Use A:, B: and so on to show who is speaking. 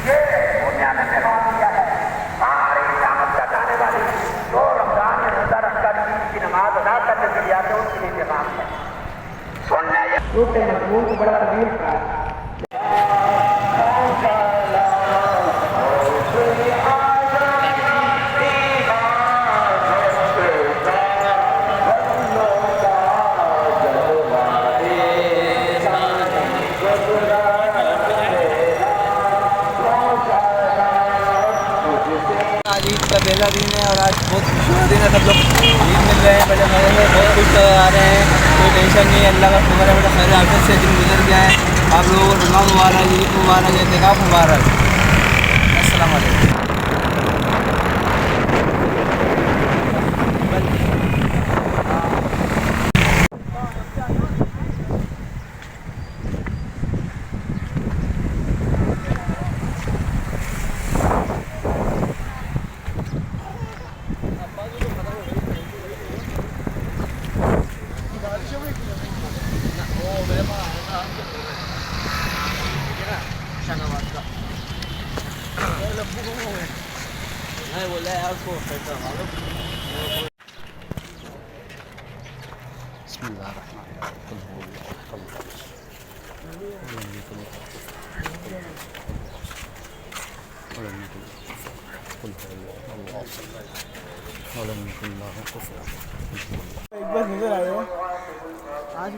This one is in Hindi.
A: ये दुनिया ने पैगाम दिया है सारी क़यामत तक आने वाली जो रमजान में रोजा रखकर ईद की नमाज अदा करने के लिए आते हैं उनके लिए पैगाम है। सुनने छोटे मजमून को बड़ा तवील करा
B: आज ईद का पहला दिन है और आज बहुत खुशी का दिन है। सब लोग ईद मिल रहे हैं, बड़े मज़े से बहुत खुश आ रहे हैं। कोई टेंशन नहीं है, अल्लाह का शुक्र है। बड़ा खैर आफियत से दिन गुजर गया है। आप लोगों को रमज़ान मुबारक, ईद मुबारक, एहतिकाफ मुबारक। अस्सलाम वालेकुम। बोला है आपको एक बार नजर आए हो आज